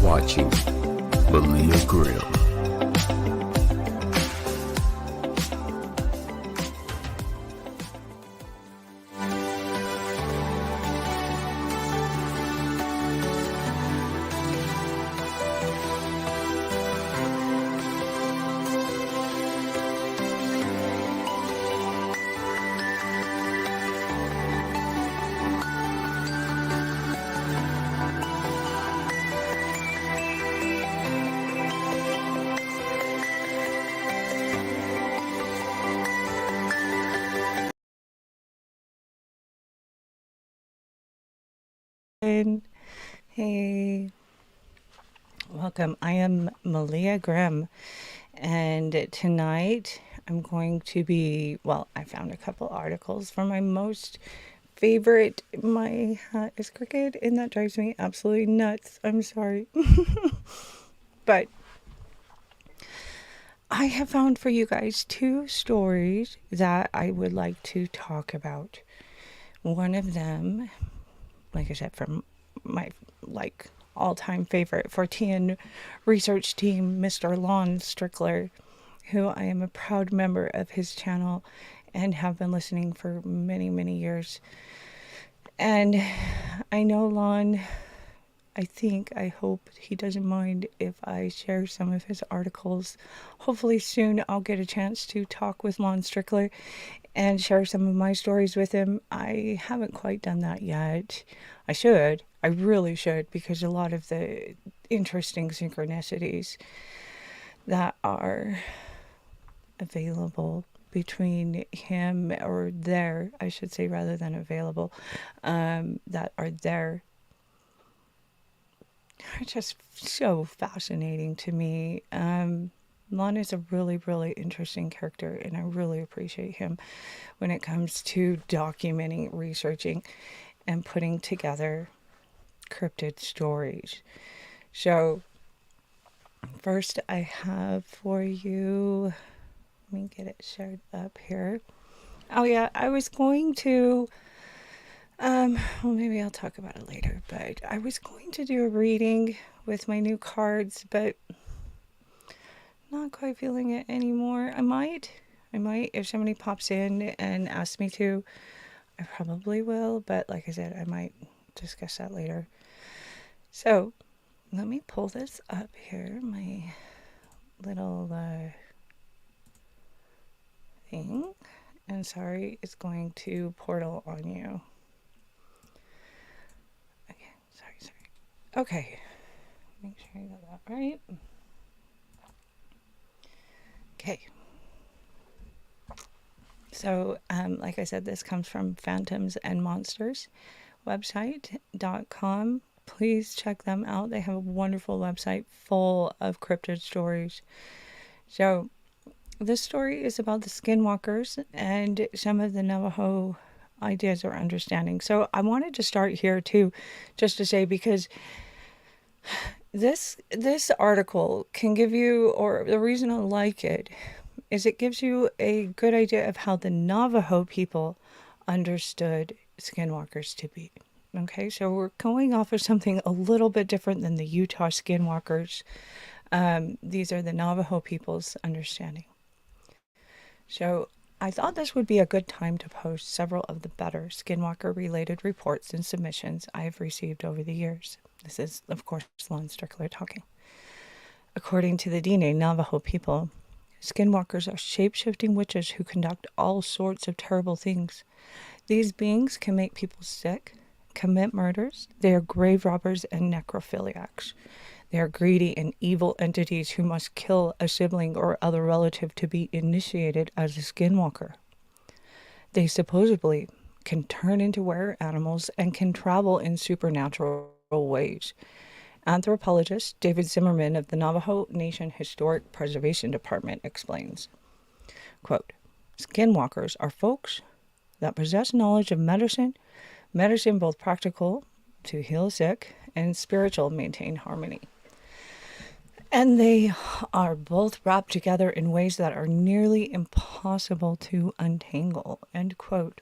watching Malia Grimm. Hey, welcome. I am Malia Grimm, and tonight I'm going to be, well, I found a couple articles from my most favorite. My hat is crooked, and that drives me absolutely nuts. I'm sorry. But I have found for you guys two stories that I would like to talk about. One of them, like I said, from my all-time favorite 14 research team, Mr. Lon Strickler, who I am a proud member of his channel and have been listening for many, many years. And I know Lon, I hope he doesn't mind if I share some of his articles. Hopefully soon I'll get a chance to talk with Lon Strickler and share some of my stories with him. I haven't quite done that yet. I should. I really should, because a lot of the interesting synchronicities that are available between him, or there, I should say, rather than available, that are there, are just so fascinating to me. Lon is a really, really interesting character, and I really appreciate him when it comes to documenting, researching, and putting together cryptid stories. So, first I have for you, let me get it shared up here. Oh yeah, I was going to, well, maybe I'll talk about it later, but I was going to do a reading with my new cards, but not quite feeling it anymore. I might, if somebody pops in and asks me to, I probably will, but like I said, I might discuss that later. So, let me pull this up here, my little thing. And sorry, it's going to portal on you. Okay, sorry. Okay, make sure I got that right. Okay. So, like I said, this comes from Phantoms and Monsters website.com. Please check them out. They have a wonderful website full of cryptid stories. So, this story is about the Skinwalkers and some of the Navajo ideas or understanding. So, I wanted to start here too, just to say, because this article can give you, or the reason I like it, is it gives you a good idea of how the Navajo people understood Skinwalkers to be. Okay, so we're going off of something a little bit different than the Utah Skinwalkers. These are the Navajo people's understanding. So I thought this would be a good time to post several of the better Skinwalker-related reports and submissions I have received over the years. This is, of course, Lon Strickler talking. According to the DNA Navajo people, Skinwalkers are shape-shifting witches who conduct all sorts of terrible things. These beings can make people sick, commit murders. They are grave robbers and necrophiliacs. They are greedy and evil entities who must kill a sibling or other relative to be initiated as a skinwalker. They supposedly can turn into were animals and can travel in supernatural ways. Anthropologist David Zimmerman of the Navajo Nation Historic Preservation Department explains, quote, "Skinwalkers are folks that possess knowledge of medicine both practical to heal sick and spiritual maintain harmony. And they are both wrapped together in ways that are nearly impossible to untangle," end quote.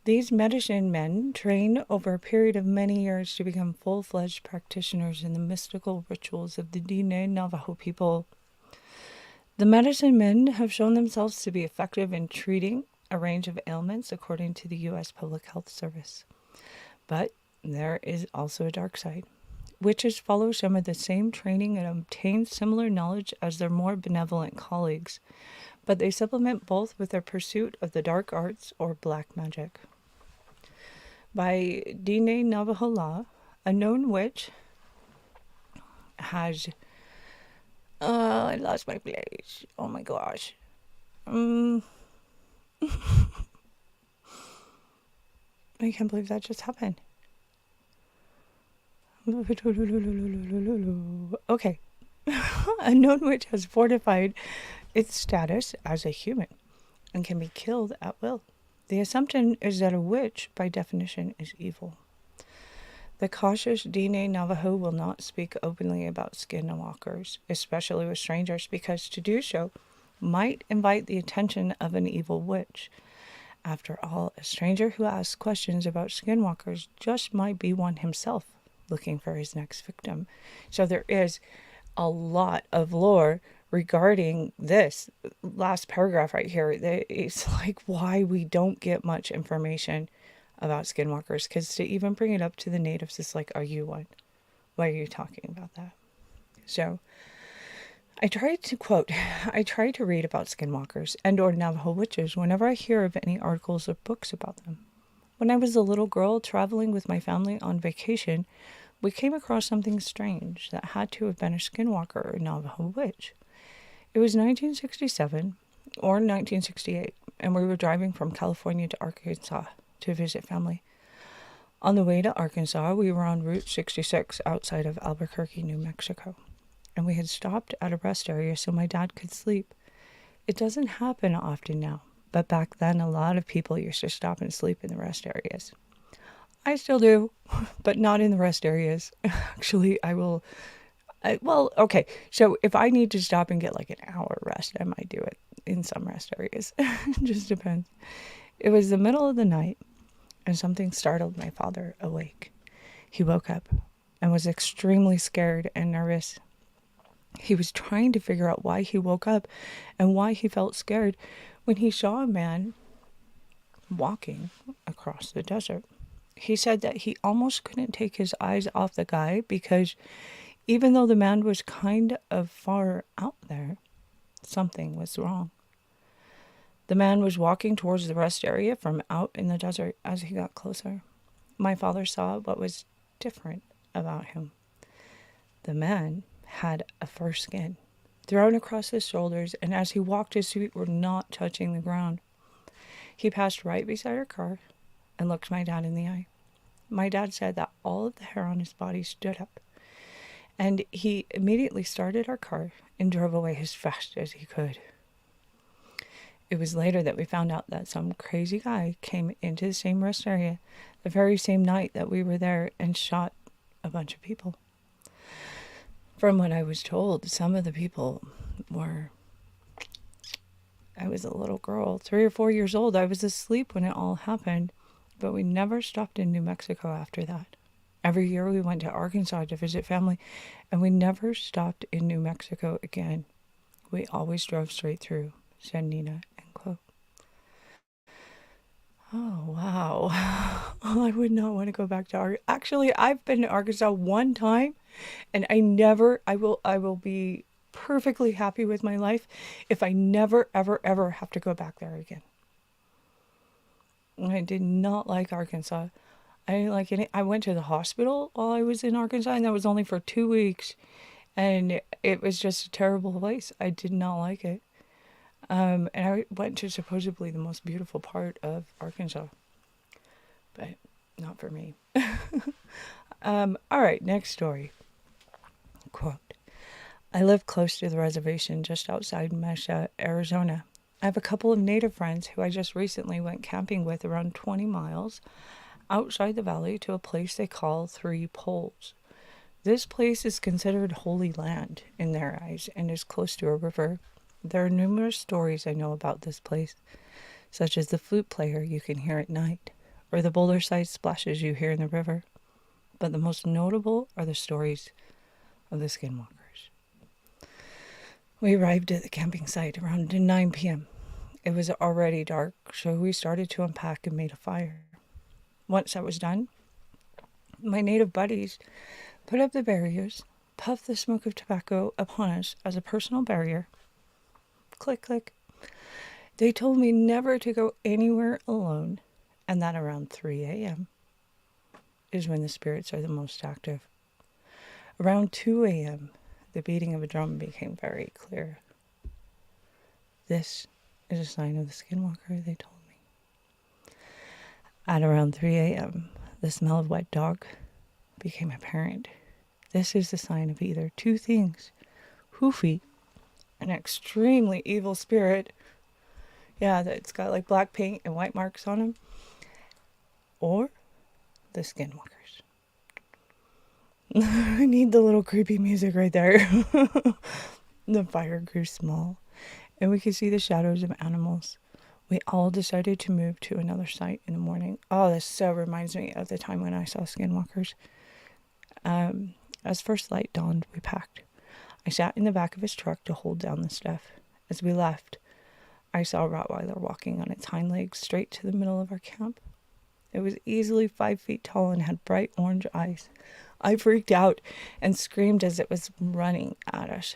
These medicine men train over a period of many years to become full-fledged practitioners in the mystical rituals of the Diné Navajo people. The medicine men have shown themselves to be effective in treating a range of ailments according to the U.S. Public Health Service. But there is also a dark side. Witches follow some of the same training and obtain similar knowledge as their more benevolent colleagues, but they supplement both with their pursuit of the dark arts or black magic. By Diné Navajo law, a known witch has... I lost my place. Oh my gosh. I can't believe that just happened. Okay. A known witch has fortified its status as a human and can be killed at will. The assumption is that a witch, by definition, is evil. The cautious Diné Navajo will not speak openly about skinwalkers, especially with strangers, because to do so might invite the attention of an evil witch. After all, a stranger who asks questions about skinwalkers just might be one himself, looking for his next victim. So there is a lot of lore regarding this last paragraph right here. It's like why we don't get much information about skinwalkers, because to even bring it up to the natives is like, are you one? Why are you talking about that? So I try to read about skinwalkers and or Navajo witches whenever I hear of any articles or books about them. When I was a little girl traveling with my family on vacation, we came across something strange that had to have been a skinwalker or Navajo witch. It was 1967 or 1968, and we were driving from California to Arkansas to visit family. On the way to Arkansas, we were on Route 66 outside of Albuquerque, New Mexico, and we had stopped at a rest area so my dad could sleep. It doesn't happen often now, but back then a lot of people used to stop and sleep in the rest areas. I still do, but not in the rest areas. Actually, okay, so if I need to stop and get like an hour rest, I might do it in some rest areas. It just depends. It was the middle of the night, and something startled my father awake. He woke up and was extremely scared and nervous. He was trying to figure out why he woke up and why he felt scared when he saw a man walking across the desert. He said that he almost couldn't take his eyes off the guy because even though the man was kind of far out there, something was wrong. The man was walking towards the rest area from out in the desert. As he got closer, my father saw what was different about him. The man had a fur skin thrown across his shoulders, and as he walked, his feet were not touching the ground. He passed right beside our car and looked my dad in the eye. My dad said that all of the hair on his body stood up, and he immediately started our car and drove away as fast as he could. It was later that we found out that some crazy guy came into the same rest area the very same night that we were there and shot a bunch of people. From what I was told, some of the people were... I was a little girl, 3 or 4 years old. I was asleep when it all happened, but we never stopped in New Mexico after that. Every year we went to Arkansas to visit family, and we never stopped in New Mexico again. We always drove straight through, said Nina, end quote. Oh, wow. I would not want to go back to Arkansas. Actually, I've been to Arkansas one time, and I will be perfectly happy with my life if I never, ever, ever have to go back there again. I did not like Arkansas. I didn't like any. I went to the hospital while I was in Arkansas, and that was only for 2 weeks, and it was just a terrible place. I did not like it. And I went to supposedly the most beautiful part of Arkansas, but not for me. All right, next story. Quote, I live close to the reservation just outside Mesa, Arizona. I have a couple of native friends who I just recently went camping with around 20 miles outside the valley to a place they call Three Poles. This place is considered holy land in their eyes and is close to a river. There are numerous stories I know about this place, such as the flute player you can hear at night, or the boulder-sized splashes you hear in the river, but the most notable are the stories of the Skinwalkers. We arrived at the camping site around 9 p.m. It was already dark, so we started to unpack and made a fire. Once that was done, my native buddies put up the barriers, puffed the smoke of tobacco upon us as a personal barrier. Click, click. They told me never to go anywhere alone, and that around 3 a.m. is when the spirits are the most active. Around 2 a.m., the beating of a drum became very clear. This is a sign of the Skinwalker, they told me. At around 3 a.m., the smell of wet dog became apparent. This is the sign of either two things: Hoofy, an extremely evil spirit, that's got like black paint and white marks on him, or the Skinwalkers. I need the little creepy music right there. The fire grew small, and we could see the shadows of animals. We all decided to move to another site in the morning. Oh, this so reminds me of the time when I saw Skinwalkers. As first light dawned, we packed. I sat in the back of his truck to hold down the stuff. As we left, I saw a Rottweiler walking on its hind legs straight to the middle of our camp. It was easily 5 feet tall and had bright orange eyes. I freaked out and screamed as it was running at us.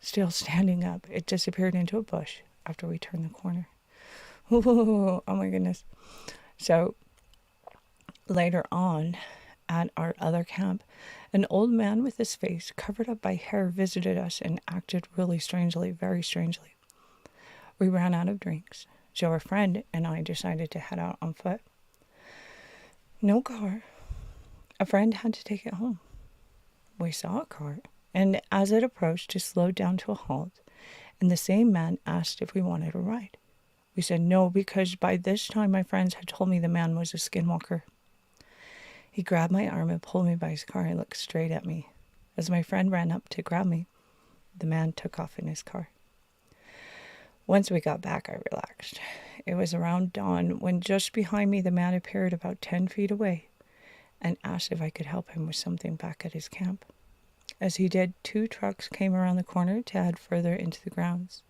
Still standing up, it disappeared into a bush after we turned the corner. Oh my goodness. So later on, at our other camp, an old man with his face covered up by hair visited us and acted really strangely, very strangely. We ran out of drinks, so our friend and I decided to head out on foot. No car. A friend had to take it home. We saw a car, and as it approached, it slowed down to a halt, and the same man asked if we wanted a ride. We said no, because by this time my friends had told me the man was a Skinwalker. He grabbed my arm and pulled me by his car and looked straight at me. As my friend ran up to grab me, the man took off in his car. Once we got back, I relaxed. It was around dawn when just behind me the man appeared about 10 feet away and asked if I could help him with something back at his camp. As he did, 2 trucks came around the corner to head further into the grounds.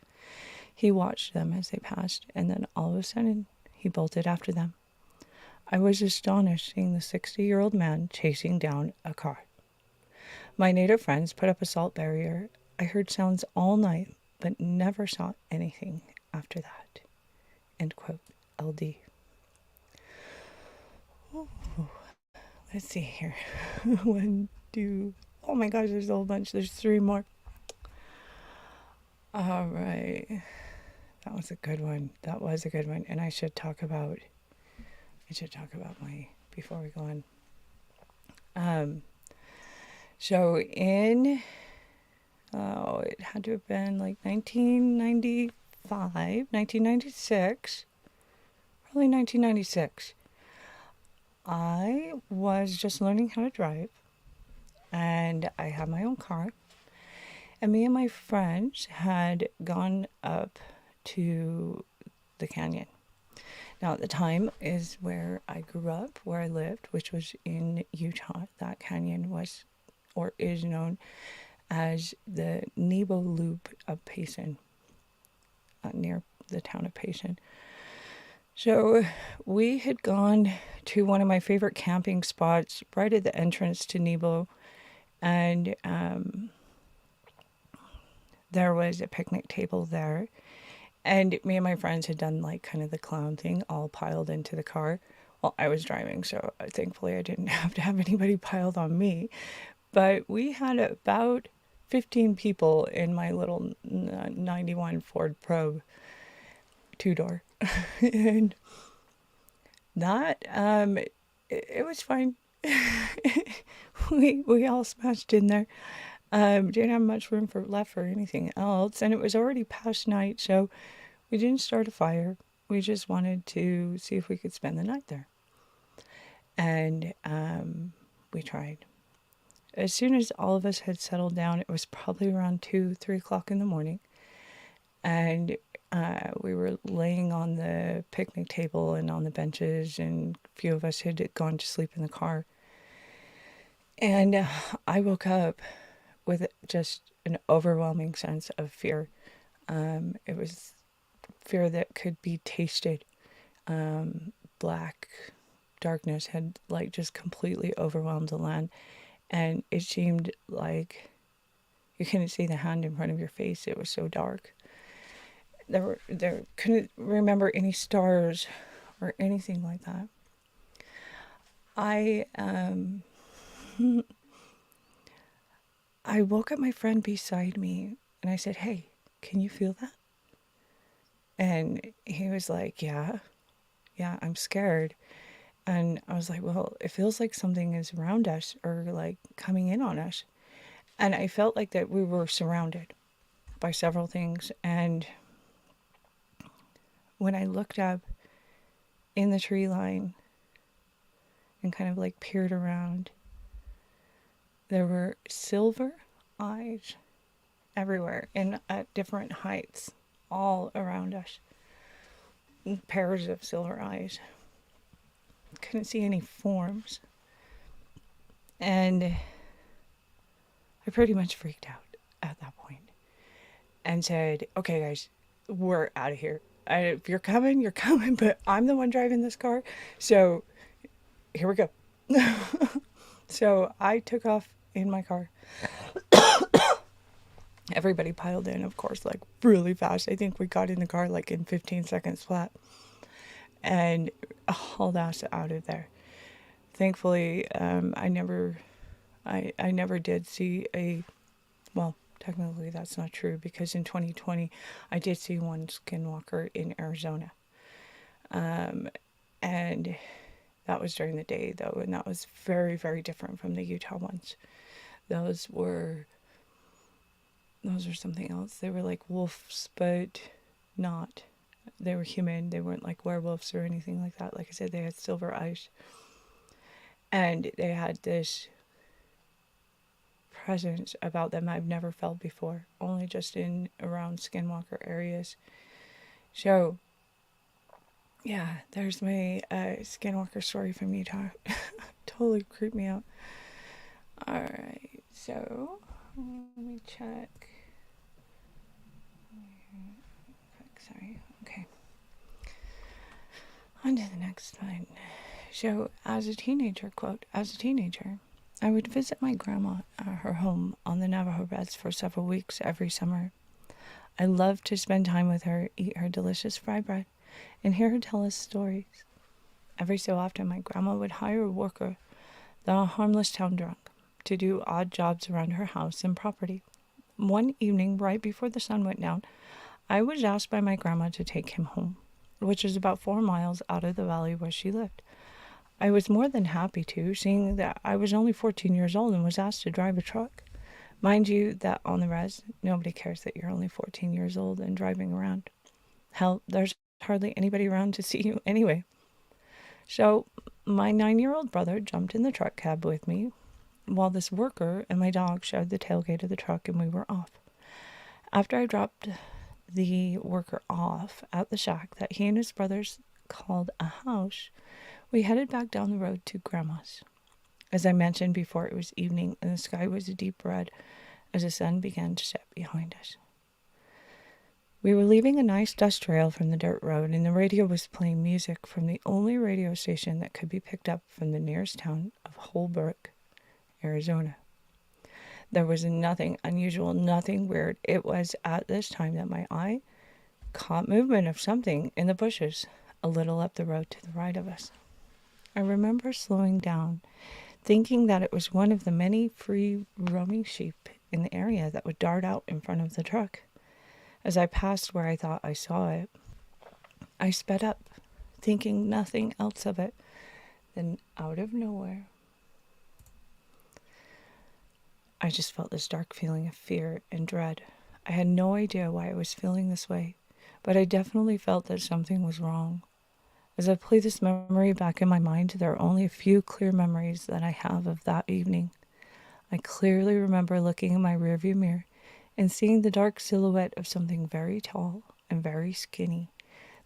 He watched them as they passed, and then all of a sudden, he bolted after them. I was astonished seeing the 60-year-old man chasing down a car. My native friends put up a salt barrier. I heard sounds all night, but never saw anything after that. End quote. LD. Ooh. Let's see here. 1, 2. Oh my gosh, there's a whole bunch. There's 3 more. All right. That was a good one. And I should talk about my, before we go on. So it had to have been like 1996, probably 1996. I was just learning how to drive, and I had my own car, and me and my friends had gone up to the canyon. Now, at the time is where I grew up, where I lived, which was in Utah. That canyon was, or is known as the Nebo Loop of Payson, near the town of Payson. So we had gone to one of my favorite camping spots right at the entrance to Nebo, and there was a picnic table there. And me and my friends had done like kind of the clown thing, all piled into the car. Well, I was driving, so thankfully I didn't have to have anybody piled on me. But we had about 15 people in my little 91 Ford Probe 2-door. And that, it was fine. we all smashed in there. Didn't have much room left for anything else, and it was already past night, so we didn't start a fire. We just wanted to see if we could spend the night there. And we tried. As soon as all of us had settled down, it was probably around 2-3 o'clock in the morning, And we were laying on the picnic table and on the benches, and a few of us had gone to sleep in the car. And I woke up with just an overwhelming sense of fear. It was fear that could be tasted. Black darkness had like just completely overwhelmed the land, and it seemed like you couldn't see the hand in front of your face. It was so dark. There couldn't remember any stars or anything like that. I I woke up my friend beside me and I said, "Hey, can you feel that?" And he was like, "Yeah, yeah, I'm scared." And I was like, "Well, it feels like something is around us or like coming in on us." And I felt like that we were surrounded by several things. And when I looked up in the tree line and kind of like peered around, there were silver eyes everywhere and at different heights all around us. Pairs of silver eyes. Couldn't see any forms. And I pretty much freaked out at that point and said, "Okay, guys, we're out of here. If you're coming, you're coming, but I'm the one driving this car. So here we go." So I took off in my car. Everybody piled in, of course, like really fast. I think we got in the car like in 15 seconds flat and hauled ass out of there. Thankfully, I never did see well, technically that's not true because in 2020 I did see one skinwalker in Arizona. And that was during the day though, and that was very, very different from the Utah ones. Those were something else. They were like wolves, but not. They were human. They weren't like werewolves or anything like that. Like I said, they had silver eyes. And they had this presence about them I've never felt before, only just in around Skinwalker areas. So, yeah, there's my Skinwalker story from Utah. Totally creeped me out. Alright, so let me check. Sorry. Okay. On to the next one. So, as a teenager, I would visit my grandma at her home on the Navajo Beds for several weeks every summer. I loved to spend time with her, eat her delicious fry bread, and hear her tell us stories. Every so often, my grandma would hire a worker, the harmless town drunk, to do odd jobs around her house and property. One evening, right before the sun went down, I was asked by my grandma to take him home, which is about 4 miles out of the valley where she lived. I was more than happy to, seeing that I was only 14 years old and was asked to drive a truck. Mind you, that on the res, nobody cares that you're only 14 years old and driving around. Hell, there's hardly anybody around to see you anyway. So, my 9-year-old brother jumped in the truck cab with me, while this worker and my dog shared the tailgate of the truck, and we were off. After I dropped the worker off at the shack that he and his brothers called a house, we headed back down the road to Grandma's. As I mentioned before, it was evening and the sky was a deep red as the sun began to set behind us. We were leaving a nice dust trail from the dirt road, and the radio was playing music from the only radio station that could be picked up from the nearest town of Holbrook, Arizona. There was nothing unusual, nothing weird. It was at this time that my eye caught movement of something in the bushes a little up the road to the right of us. I remember slowing down, thinking that it was one of the many free roaming sheep in the area that would dart out in front of the truck. As I passed where I thought I saw it, I sped up, thinking nothing else of it. Then, out of nowhere, I just felt this dark feeling of fear and dread. I had no idea why I was feeling this way, but I definitely felt that something was wrong. As I play this memory back in my mind, there are only a few clear memories that I have of that evening. I clearly remember looking in my rearview mirror and seeing the dark silhouette of something very tall and very skinny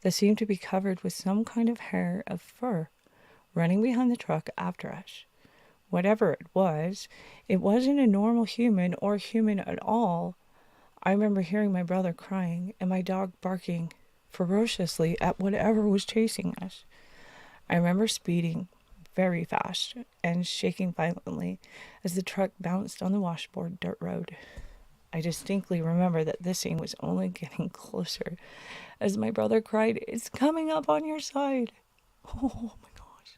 that seemed to be covered with some kind of hair of fur running behind the truck after us. Whatever it wasn't a normal human or human at all. I remember hearing my brother crying and my dog barking ferociously at whatever was chasing us. I remember speeding very fast and shaking violently as the truck bounced on the washboard dirt road. I distinctly remember that this scene was only getting closer as my brother cried, "It's coming up on your side." Oh my gosh.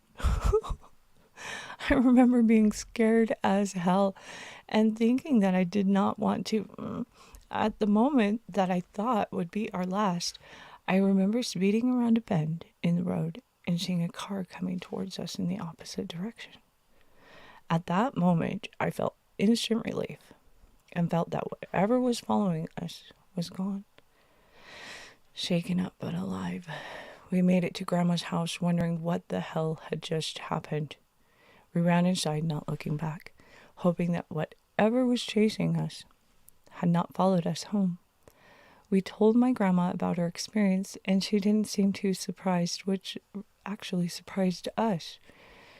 I remember being scared as hell and thinking that I did not want to. At the moment that I thought would be our last, I remember speeding around a bend in the road and seeing a car coming towards us in the opposite direction. At that moment, I felt instant relief and felt that whatever was following us was gone. Shaken up but alive, we made it to Grandma's house wondering what the hell had just happened. We ran inside, not looking back, hoping that whatever was chasing us had not followed us home. We told my grandma about our experience, and she didn't seem too surprised, which actually surprised us.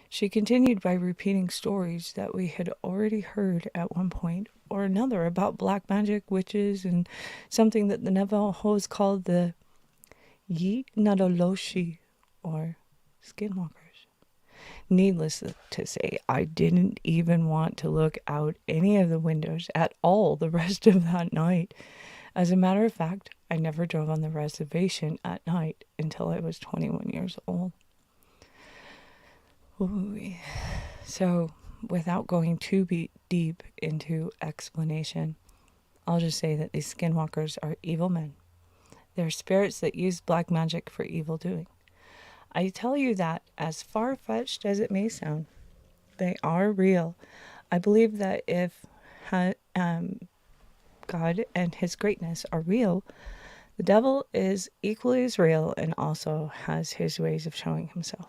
She continued by repeating stories that we had already heard at one point or another about black magic, witches, and something that the Navajos called the Yi Nadoloshi, or Skinwalkers. Needless to say, I didn't even want to look out any of the windows at all the rest of that night. As a matter of fact, I never drove on the reservation at night until I was 21 years old. Ooh. So, without going too deep into explanation, I'll just say that these skinwalkers are evil men. They're spirits that use black magic for evil doing. I tell you that, as far-fetched as it may sound, they are real. I believe that if God and his greatness are real, the devil is equally as real and also has his ways of showing himself.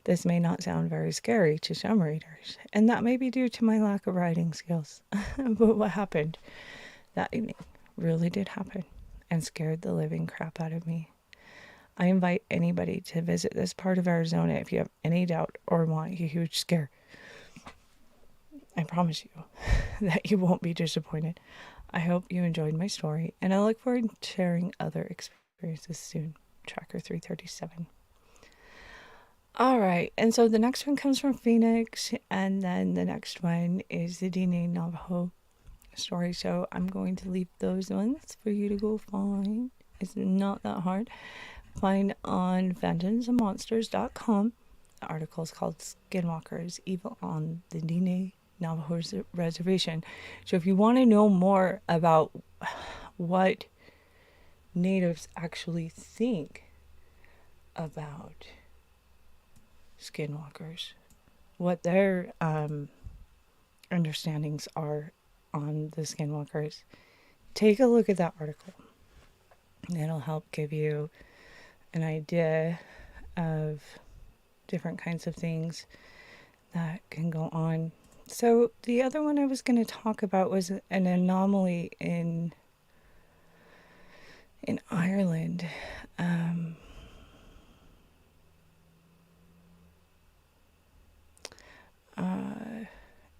This may not sound very scary to some readers, and that may be due to my lack of writing skills. But what happened that evening really did happen and scared the living crap out of me. I invite anybody to visit this part of Arizona if you have any doubt or want a huge scare. I promise you that you won't be disappointed. I hope you enjoyed my story, and I look forward to sharing other experiences soon. Tracker 337. All right, and so the next one comes from Phoenix, and then the next one is the Diné Navajo story. So I'm going to leave those ones for you to go find. It's not that hard. Find on vengeanceandmonsters.com. The article is called Skinwalkers, Evil on the Diné Navajo Reservation. So if you want to know more about what natives actually think about skinwalkers, what their understandings are on the skinwalkers, take a look at that article. It'll help give you an idea of different kinds of things that can go on. So the other one I was going to talk about was an anomaly in Ireland.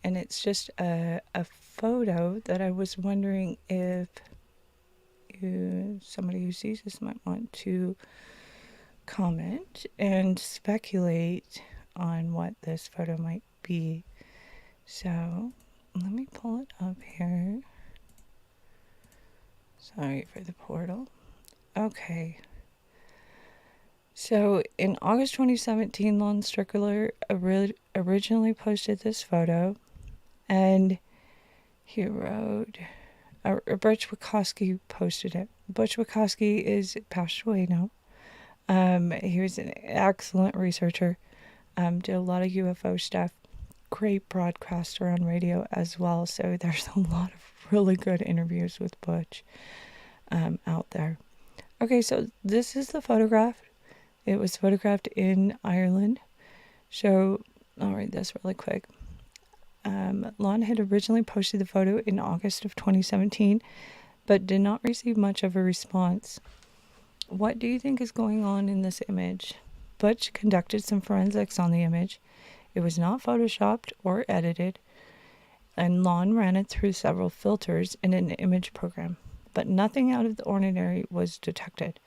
And it's just a photo that I was wondering if somebody who sees this might want to comment and speculate on what this photo might be. So let me pull it up here. Sorry for the portal. Okay. So in August 2017, Lon Strickler originally posted this photo, and he wrote, Butch Wachowski posted it. Butch Wachowski is passed away now. He was an excellent researcher, did a lot of UFO stuff, great broadcaster on radio as well. So there's a lot of really good interviews with Butch out there. Okay, so this is the photograph. It was photographed in Ireland. So I'll read this really quick. Lon had originally posted the photo in August of 2017, but did not receive much of a response. What do you think is going on in this image? Butch conducted some forensics on the image. It was not photoshopped or edited, and Lon ran it through several filters in an image program, but nothing out of the ordinary was detected.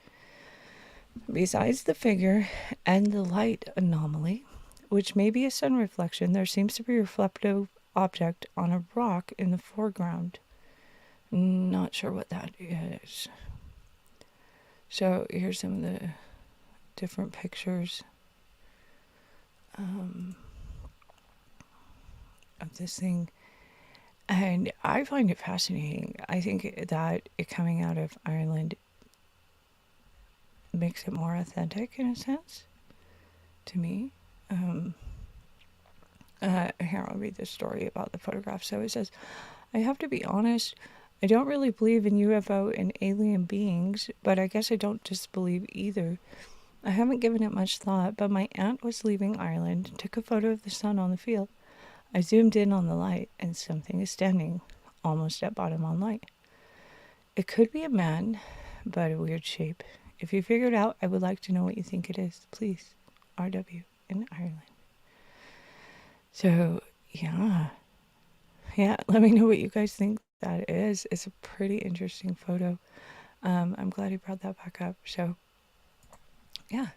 Besides the figure and the light anomaly, which may be a sun reflection, there seems to be a reflective object on a rock in the foreground. Not sure what that is. So here's some of the different pictures of this thing. And I find it fascinating. I think that it coming out of Ireland makes it more authentic in a sense to me. Here, I'll read the story about the photograph. So it says, I have to be honest, I don't really believe in UFO and alien beings, but I guess I don't disbelieve either. I haven't given it much thought, but my aunt was leaving Ireland, took a photo of the sun on the field. I zoomed in on the light, and something is standing almost at bottom on light. It could be a man, but a weird shape. If you figure it out, I would like to know what you think it is. Please, RW in Ireland. So, yeah, let me know what you guys think that is. It's a pretty interesting photo. I'm glad he brought that back up. So, yeah.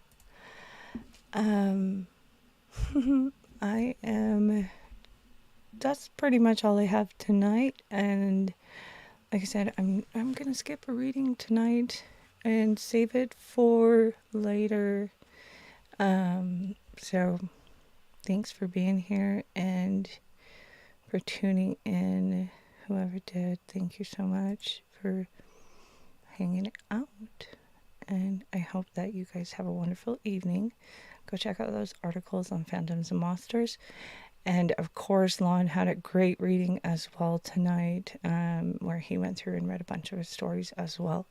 That's pretty much all I have tonight. And like I said, I'm gonna skip a reading tonight and save it for later. So thanks for being here and for tuning in. Whoever did, thank you so much for hanging out. And I hope that you guys have a wonderful evening. Go check out those articles on Phantoms and Monsters. And of course, Lon had a great reading as well tonight, where he went through and read a bunch of his stories as well.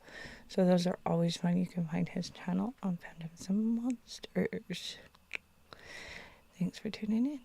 So those are always fun. You can find his channel on Phantoms and Monsters. Thanks for tuning in.